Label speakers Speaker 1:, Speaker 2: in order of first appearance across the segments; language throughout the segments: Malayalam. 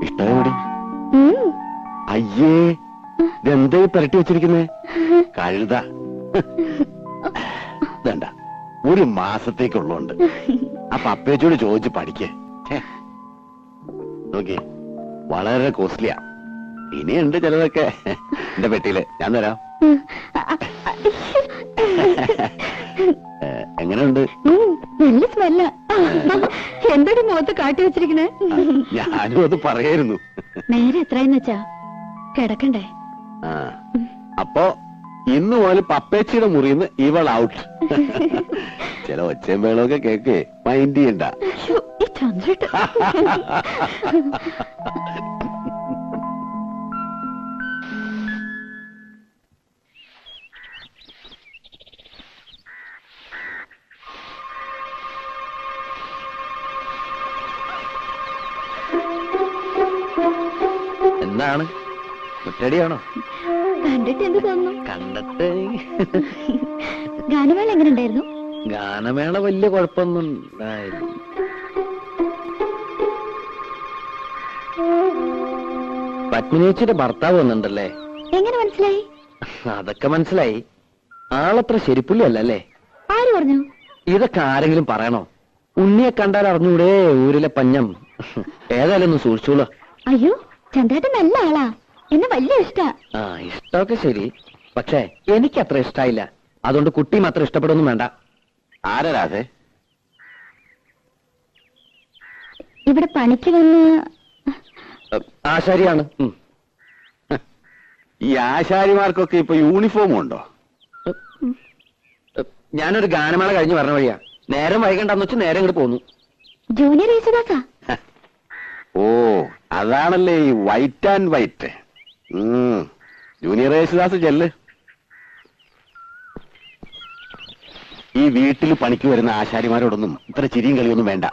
Speaker 1: ഇഷ്ടമായി അയ്യേ ഇതെന്താ പുരട്ടി വെച്ചിരിക്കുന്നേ? കഴുത. വേണ്ട, ഒരു മാസത്തേക്കുള്ളതുണ്ട്. അപ്പൊ അപ്പേച്ചോട് ചോദിച്ച് പഠിക്കേ. നോക്കി, വളരെ കോസ്റ്റ്ലിയാ. ഇനിയുണ്ട് ചിലതൊക്കെ എന്റെ പെട്ടിയില്, ഞാൻ തരാം. എങ്ങനെയുണ്ട്?
Speaker 2: നല്ല സ്മെല്ല. എന്തൊരു മുഖത്ത് കാട്ടി വെച്ചിരിക്കണേ?
Speaker 1: ഞാനും അത് പറയായിരുന്നു.
Speaker 2: നേരെ എത്രയെന്ന് വെച്ചാ കിടക്കണ്ടേ?
Speaker 1: അപ്പോ ഇന്ന് മുതൽ പപ്പേച്ചിയുടെ മുറിന്ന് ഇവൾ ഔട്ട്. ചില ഒച്ചയും വേളമൊക്കെ കേക്ക് മൈൻഡ് ചെയ്യണ്ട. എന്താണ്, കുറ്റടിയാണോ?
Speaker 2: കണ്ടിട്ട് എന്ത് തോന്നുന്നു?
Speaker 1: കണ്ടിട്ട്
Speaker 2: ഗാനമേള എങ്ങനെ ഉണ്ടായിരുന്നു?
Speaker 1: ഗാനമേള വലിയ കുഴപ്പമൊന്നും ഉണ്ടായില്ല. പത്മിനിയുടെ ഭർത്താവ് വന്നിട്ടുണ്ടല്ലേ?
Speaker 2: എങ്ങനെ മനസ്സിലായി?
Speaker 1: അതൊക്കെ മനസ്സിലായി. ആളത്ര ശരിപ്പുള്ളി അല്ലല്ലേ?
Speaker 2: ആര് പറഞ്ഞു?
Speaker 1: ഇതൊക്കെ ആരെങ്കിലും പറയണോ? ഉണ്ണിയെ കണ്ടാൽ അറിഞ്ഞൂടെ ഊരിലെ പഞ്ഞം. ഏതായാലും ഒന്ന് സൂക്ഷിച്ചോളൂ.
Speaker 2: അയ്യോ, ചന്ദ്രേട്ടൻ നല്ല ആളാ, എന്നെ വലിയ ഇഷ്ടാ.
Speaker 1: ഇഷ്ടമൊക്കെ ശരി, പക്ഷേ എനിക്ക് അത്ര ഇഷ്ടായില്ല. അതുകൊണ്ട് കുട്ടി മാത്രം ഇഷ്ടപ്പെടുന്നു വേണ്ട. ആരാധേ?
Speaker 2: ഇവിടെ പണിക്ക് വന്ന്
Speaker 1: ആശാരിയാണ്. ഈ ആശാരിമാർക്കൊക്കെ ഇപ്പൊ യൂണിഫോം ഉണ്ടോ? ഞാനൊരു ഗാനമേള കഴിഞ്ഞ് പറഞ്ഞ വഴിയാ. നേരം വൈകണ്ടെന്ന് വെച്ച് നേരെ ഇങ്ങോട്ട് പോന്നു.
Speaker 2: ജൂനിയർ യേശുദാസാ?
Speaker 1: ഓ, അതാണല്ലേ ഈ white and white. Junior Yesudas ചെല്ല്. ഈ വീട്ടിൽ പണിക്ക് വരുന്ന ആശാരിമാരോടൊന്നും ഇത്ര ചിരിയും കളിയൊന്നും വേണ്ട.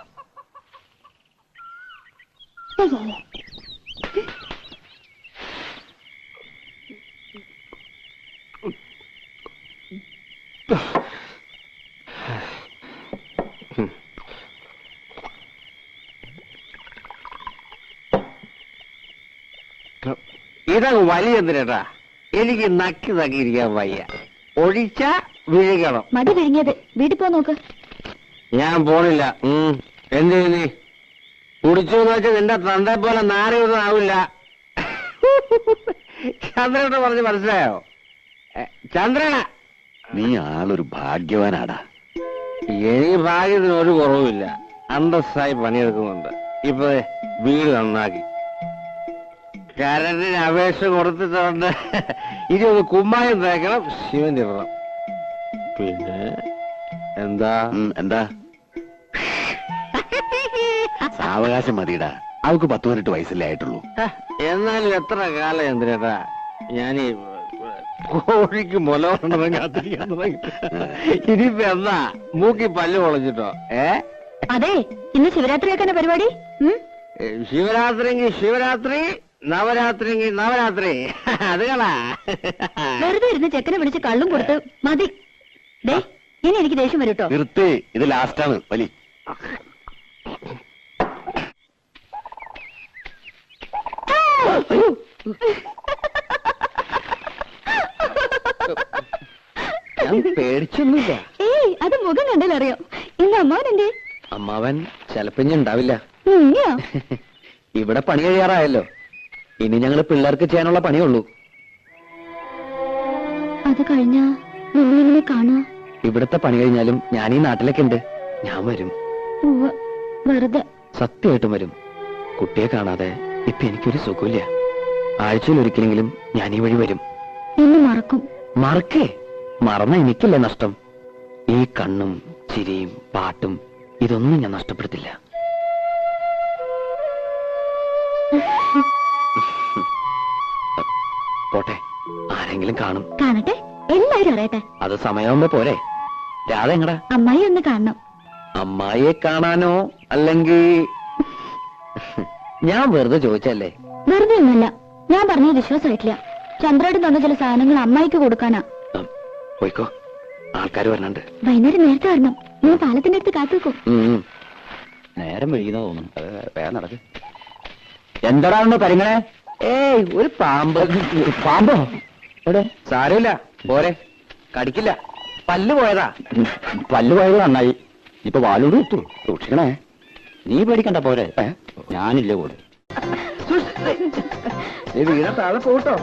Speaker 1: ഇതങ്ങ് വലിയ എന്തിനാ? എനിക്ക് നക്കി നക്കിയിരിക്കാൻ വയ്യ. ഒഴിച്ച വിഴുകണം.
Speaker 2: മതി വിഴുങ്ങിയത്. വീട്ടിൽ പോ നോക്ക്.
Speaker 1: ഞാൻ പോണില്ല. എന്ത് നീ കുടിച്ചു എന്ന് വെച്ചാൽ നിന്റെ തന്റെ പോലെ നാരൊന്നും ആവില്ല. ചന്ദ്രനോട് പറഞ്ഞ് മനസ്സിലായോ? ചന്ദ്രന, നീ ആളൊരു ഭാഗ്യവാനാടാ. എനിക്ക് ഭാഗ്യത്തിന് ഒരു കുറവുമില്ല. അന്തസ്സായി പണിയെടുക്കുന്നുണ്ട്. ഇപ്പൊ വീട് നന്നാക്കി കരണ്ടിന് അപേക്ഷ കൊടുത്തിട്ടുണ്ട്. ഇനി ഒന്ന് കുമ്മായം തേക്കണം, ശിവൻ ഇടണം. പിന്നെ എന്താ സാവകാശം മതിയിടാ. അവക്ക് 10-18 വയസ്സല്ലേ ആയിട്ടുള്ളൂ. എന്നാലും എത്ര കാലം എന്തിനാ ഞാനീ കോഴിക്ക് മുല കൊണ്ടതും കാത്തിരിക്കാൻ തുടങ്ങി. ഇനിയിപ്പോ എന്താ മൂക്കി പല്ല് പൊളഞ്ഞിട്ടോ?
Speaker 2: അതെ, ഇന്ന് ശിവരാത്രിയാക്കാന പരിപാടി.
Speaker 1: ശിവരാത്രിക്ക് ശിവരാത്രി, നവരാത്രിക്ക് നവരാത്രി. അത് കളാ.
Speaker 2: വെറുതെ ഇരുന്ന് ചെക്കനെ വിളിച്ച് കള്ളും കൊടുത്ത് മതി. ഇനി എനിക്ക് ദേഷ്യം വരും കേട്ടോ.
Speaker 1: നിർത്തി, ഇത് ലാസ്റ്റാണ് വലി. ഞാൻ പേടിച്ചൊന്നുമില്ല.
Speaker 2: അത് മുഖം കണ്ടാലറിയാം. ഇന്ന് അമ്മാവൻ എന്തേ?
Speaker 1: അമ്മാവൻ ചിലപ്പോ ഉണ്ടാവില്ല. ഇവിടെ പണി കഴിയാറായല്ലോ. ഇനി ഞങ്ങള് പിള്ളേർക്ക് ചെയ്യാനുള്ള പണിയുള്ളൂ.
Speaker 2: അത് കഴിഞ്ഞാ നിന്നെ കാണാ.
Speaker 1: ഇവിടത്തെ പണി കഴിഞ്ഞാലും ഞാൻ ഈ നാട്ടിലേക്ക് ഉണ്ട്. ഞാൻ വരും.
Speaker 2: വെറുതെ.
Speaker 1: സത്യമായിട്ടും വരും. കുട്ടിയെ കാണാതെ ഇപ്പൊ എനിക്കൊരു സുഖമില്ല. ആഴ്ചയിൽ ഒരിക്കലെങ്കിലും ഞാൻ ഈ വഴി വരും.
Speaker 2: എന്നെ മറക്കും.
Speaker 1: മറക്കേ? മറന്ന എനിക്കല്ലേ നഷ്ടം. ഈ കണ്ണും ചിരിയും പാട്ടും ഇതൊന്നും ഞാൻ നഷ്ടപ്പെടുത്തില്ല. പോട്ടെ, ആരെങ്കിലും കാണും.
Speaker 2: കാണട്ടെ, എല്ലാവരും അറിയട്ടെ.
Speaker 1: അത് സമയമാകുമ്പോ പോരെ. രാധ എങ്ങടാ?
Speaker 2: അമ്മായി ഒന്ന് കാണണം.
Speaker 1: അമ്മായിയെ കാണാനോ? അല്ലെങ്കിൽ ഞാൻ വെറുതെ ചോദിച്ചല്ലേ?
Speaker 2: വെറുതെ ഒന്നുമല്ല. ഞാൻ പറഞ്ഞത് വിശ്വാസമായിട്ടില്ല. ചന്ദ്രേട്ടൻ തന്ന ചില സാധനങ്ങൾ അമ്മായിക്ക് കൊടുക്കാനാ.
Speaker 1: പോയിക്കോ, ആൾക്കാർ വരണുണ്ട്.
Speaker 2: വൈകുന്നേരം നേരത്തെ വരണം. ഞാൻ പാലത്തിന്റെ അടുത്ത് കാത്തുവെക്കും.
Speaker 1: നേരം വൈകുന്ന തോന്നുന്നു. വേഗം നടക്ക്. എന്താടാ പരിങ്ങളെ? ഏയ് ഒരു പാമ്പ്. പാമ്പോ? എവിടെ? സാരമില്ല, പോരെ, കടിക്കില്ല. പല്ല് പോയതാ. പല്ല് പോയത് നന്നായി. ഇപ്പൊ വാലോട് കുത്തു. സൂക്ഷിക്കണേ. നീ പേടിക്കണ്ട, പോരെ. ഞാനില്ലേ കൂടെ. വീണ താഴെ പോട്ടോ.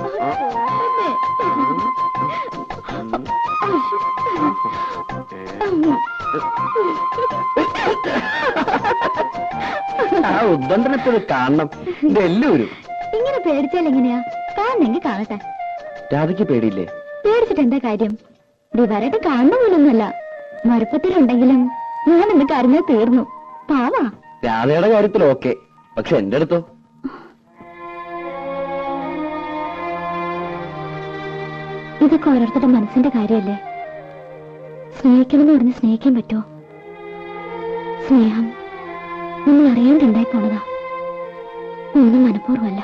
Speaker 1: ആ ഉദ്ബന്ധനത്തോട് കാണണം. ഇതെല്ലാവരും
Speaker 2: ഇങ്ങനെ പേടിച്ചാൽ എങ്ങനെയാ? കാണണമെങ്കിൽ കാണട്ടെ.
Speaker 1: രാധയ്ക്ക് പേടിയില്ലേ?
Speaker 2: പേടിച്ചിട്ട് എന്താ കാര്യം? ദിവാരായിട്ട് കാണുന്ന പോലൊന്നുമല്ല. മറുപ്പത്തിലുണ്ടെങ്കിലും ഞാൻ ഇന്ന് കരഞ്ഞാൽ തീർന്നു. പാവാ.
Speaker 1: രാധയുടെ കാര്യത്തിൽ ഓക്കെ, പക്ഷെ എന്റെ അടുത്തോ?
Speaker 2: ഇതൊക്കെ ഓരോരുത്തരുടെ മനസ്സിന്റെ കാര്യമല്ലേ. സ്നേഹിക്കണമെന്ന് പറഞ്ഞ് സ്നേഹിക്കാൻ പറ്റുമോ? സ്നേഹം നമ്മൾ അറിയാണ്ടുണ്ടായി പോണതാ. ഒന്നും മനഃപൂർവ്വമല്ല.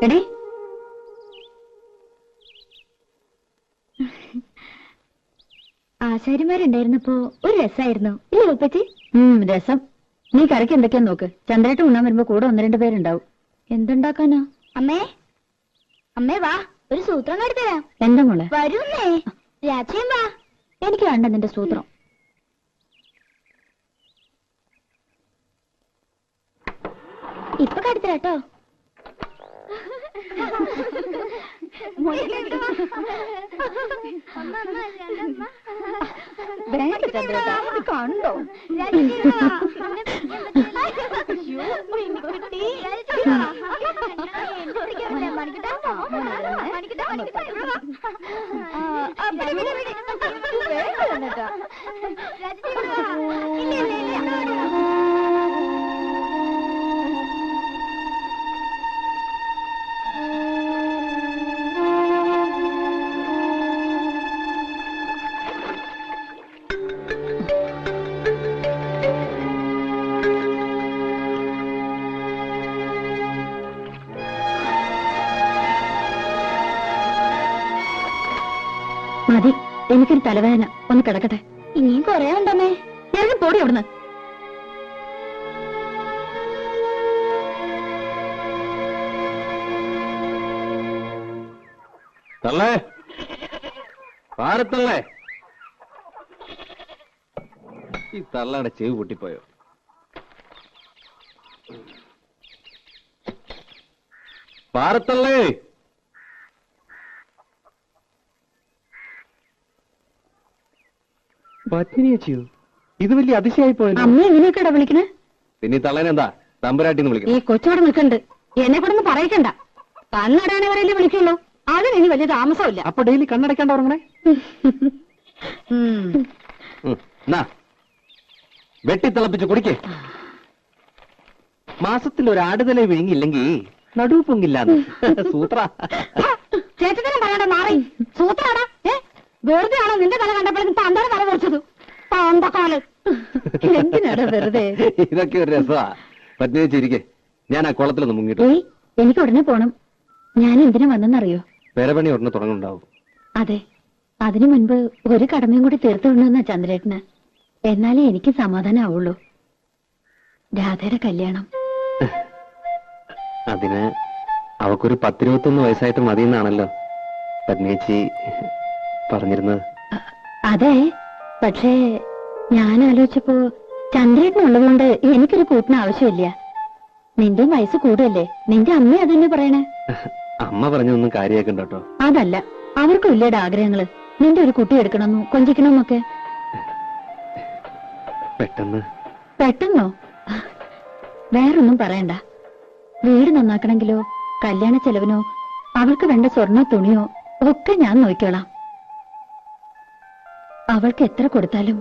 Speaker 2: എടേ, ആശാരിമാരുണ്ടായിരുന്നപ്പോ ഒരു രസമായിരുന്നു ഇല്ലേ ഉപ്പച്ചി? രസം. നീ കറിക്ക് എന്തൊക്കെയാ നോക്ക്. ചന്ദ്രേട്ടൻ ഉണ്ണാൻ വരുമ്പോ കൂടെ 1-2 പേരുണ്ടാവും. എന്തുണ്ടാക്കാനാ? അമ്മേ, അമ്മേ വാ, ഒരു സൂത്രം കാട്ടിത്തരാം. എന്താ മോളെ? വരുന്നേ, രാത്രിയും വാ. എനിക്ക് വേണ്ട നിന്റെ സൂത്രം. ഇപ്പൊ കാട്ടിത്തരാട്ടോ. കണ്ടോ? മതി, എനിക്കൊരു തലവേദന. ഒന്ന് കിടക്കട്ടെ. ഇനിയും കൊറേ ഉണ്ടമ്മേ. ഞാൻ പോടി അവിടുന്ന്.
Speaker 1: തള്ളേ, പാരത്തള്ളേ. ഈ തള്ളയുടെ ചെവി പൊട്ടിപ്പോയോ? പാരത്തള്ളേ. പത്നിയോ? ഇത് വലിയ അതിശയായി പോയത്.
Speaker 2: അമ്മ എങ്ങനെയൊക്കെയാ വിളിക്കണേ?
Speaker 1: പിന്നെ ഈ തള്ളേനെന്താ തമ്പുരാട്ടിന്ന്
Speaker 2: ഈ
Speaker 1: വിളിക്കുന്നത്?
Speaker 2: കൊച്ചോടെ നിൽക്കണ്ട്. എന്നെ കൂടെ പറയക്കണ്ട. കണ്ണടാനവരല്ലേ വിളിക്കുള്ളൂ. അതിന് ഇനി വലിയ താമസമില്ല.
Speaker 1: അപ്പൊ ഡെയിലി കണ്ണടയ്ക്കാണ്ട് ഉറങ്ങണേ. വെട്ടിത്തിളപ്പിച്ച് കുടിക്കേ. മാസത്തിൽ ഒരു ആടുതല വിഴുങ്ങിയില്ലെങ്കിൽ നടുവ് പൊങ്ങില്ലാന്ന് സൂത്ര.
Speaker 2: ചേട്ടനും പറയണ്ട, മാറി. സൂത്രാടാ. വെറുതെ ആണോ നിന്റെ തല കണ്ടപ്പോഴേക്കും പന്താണ് തല പൊറിച്ചത്? പന്തക്കാല്. എന്തിനാടാ വെറുതെ?
Speaker 1: ഇതൊക്കെ ഒരു രസമാ. പത്നി വെച്ചിരിക്കെ, ഞാൻ ആ കുളത്തിലൊന്ന് മുങ്ങിട്ടു.
Speaker 2: എനിക്ക് ഉടനെ പോണം. ഞാൻ എന്തിനാ വന്നെന്നറിയോ?
Speaker 1: പേരപ്പണി ഉടനെ തുടങ്ങുന്നുണ്ടാവും.
Speaker 2: അതെ, അതിനു മുൻപ് ഒരു കടമയും കൂടി തീർത്തു വിടണമെന്നാ ചന്ദ്രേട്ടന്. എന്നാലേ എനിക്ക് സമാധാനം ആവുള്ളൂ. രാധയുടെ കല്യാണം.
Speaker 1: അതിന് അവക്കൊരു 10-21 വയസ്സായിട്ട് മതിയെന്നാണല്ലോ പത്നിയേച്ചി പറഞ്ഞിരുന്നത്.
Speaker 2: അതെ, പക്ഷേ ഞാൻ ആലോചിച്ചപ്പോ ചന്ദ്രേട്ടനുള്ളതുകൊണ്ട് എനിക്കൊരു കൂട്ടിന് ആവശ്യമില്ല. നിന്റെ വയസ്സ് കൂടുതല്ലേ? നിന്റെ അമ്മ അതന്നെ പറയണേ.
Speaker 1: അമ്മ പറഞ്ഞൊന്നും കാര്യമാക്കണ്ട കേട്ടോ.
Speaker 2: അതല്ല, അവർക്കും ഇല്ലേടെ ആഗ്രഹങ്ങള്. നിന്റെ ഒരു കുട്ടി എടുക്കണമെന്നും കൊഞ്ചിക്കണമെന്നൊക്കെ. പെട്ടെന്നോ? വേറൊന്നും പറയണ്ട. വീട് നന്നാക്കണമെങ്കിലോ കല്യാണ ചെലവിനോ അവൾക്ക് വേണ്ട സ്വർണ്ണ തുണിയോ ഒക്കെ ഞാൻ നോക്കിക്കോളാം. അവൾക്ക് എത്ര കൊടുത്താലും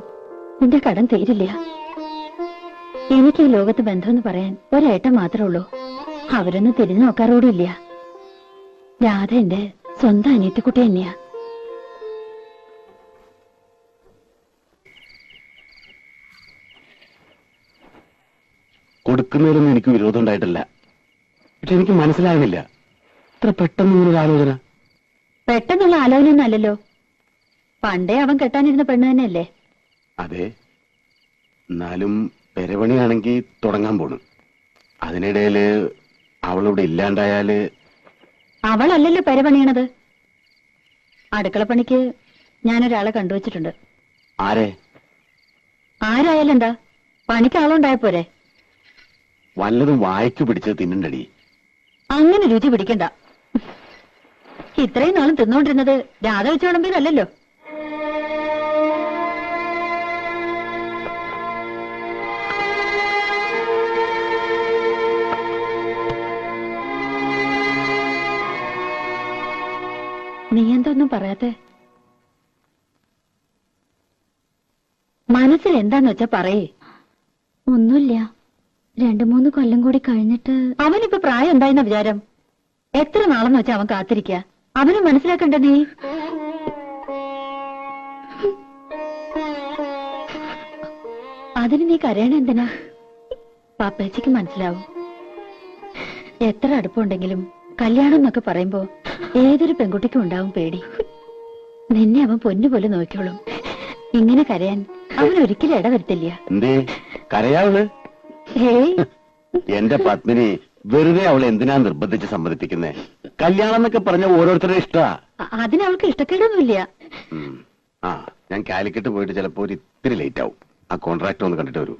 Speaker 2: നിന്റെ കടം തീരില്ല. എനിക്ക് ഈ ലോകത്ത് ബന്ധമെന്ന് പറയാൻ ഒരേട്ടൻ മാത്രമേ ഉള്ളൂ. അവരൊന്നും തിരിഞ്ഞു നോക്കാറോടില്ല. രാധ എന്റെ സ്വന്തം അനിയത്തിക്കുട്ടി തന്നെയാ.
Speaker 1: കൊടുക്കുന്നതിലൊന്നും എനിക്ക് വിരോധം ഉണ്ടായിട്ടില്ല. പക്ഷെ എനിക്ക് മനസ്സിലാകുന്നില്ല, ഇത്ര പെട്ടെന്ന് ഇങ്ങനൊരു ആലോചന.
Speaker 2: പെട്ടെന്നുള്ള ആലോചനയൊന്നും അല്ലല്ലോ. പണ്ടേ അവൻ കെട്ടാനിരുന്ന പെണ്ണ് തന്നെയല്ലേ?
Speaker 1: അതെ, എന്നാലും പെരപണിയാണെങ്കിൽ തുടങ്ങാൻ പോണു. അതിനിടയില് അവളിവിടെ ഇല്ലാണ്ടായാല്.
Speaker 2: അവളല്ലല്ലോ പെരപണിയണത്. അടുക്കളപ്പണിക്ക് ഞാനൊരാളെ കണ്ടുവച്ചിട്ടുണ്ട്.
Speaker 1: ആരെ?
Speaker 2: ആരായാലും എന്താ, പണിക്ക് ആളുണ്ടായ പോരെ?
Speaker 1: വല്ലതും വായിച്ചു പിടിച്ച് തിന്നണ്ടടി.
Speaker 2: അങ്ങനെ രുചി പിടിക്കണ്ട. ഇത്രയും നാളും തിന്നോണ്ടിരുന്നത് രാധ വെച്ച് വിളമ്പിയതല്ലോ. നീ എന്തൊന്നും പറയാത്തെ? മനസ്സിൽ എന്താന്ന് വെച്ചാ പറയേ. ഒന്നുമില്ല, 2-3 കൊല്ലം കൂടി കഴിഞ്ഞിട്ട്. അവനിപ്പോ പ്രായം എന്തായെന്ന വിചാരം? എത്ര നാളെന്ന് വെച്ചാ അവൻ കാത്തിരിക്ക? അവന് മനസ്സിലാക്കണ്ട നീ? അതിന് നീ കരയണ എന്തിനാ? പാപ്പേച്ചിക്ക് മനസ്സിലാവും. എത്ര അടുപ്പുണ്ടെങ്കിലും കല്യാണം എന്നൊക്കെ പറയുമ്പോ ഏതൊരു പെൺകുട്ടിക്കും ഉണ്ടാവും പേടി. നിന്നെ അവൻ പൊന്നുപോലെ നോക്കിയോളും. ഇങ്ങനെ കരയാൻ അവൻ ഒരിക്കലും ഇടവരുത്തില്ല.
Speaker 1: എന്തേ കരയാവള്? എന്റെ പത്മിനി വെറുതെ അവളെ എന്തിനാ നിർബന്ധിച്ച് സമ്മതിപ്പിക്കുന്നേ? കല്യാണം എന്നൊക്കെ പറഞ്ഞ ഓരോരുത്തരുടെ ഇഷ്ടാ.
Speaker 2: അതിനവൾക്ക് ഇഷ്ടക്കേടൊന്നുമില്ല.
Speaker 1: ആ, ഞാൻ കാലിക്കറ്റ് പോയിട്ട് ചിലപ്പോ ഒരു ഇത്തിരി ലേറ്റ് ആവും. ആ കോൺട്രാക്ട് ഒന്ന് കണ്ടിട്ട് വരൂ.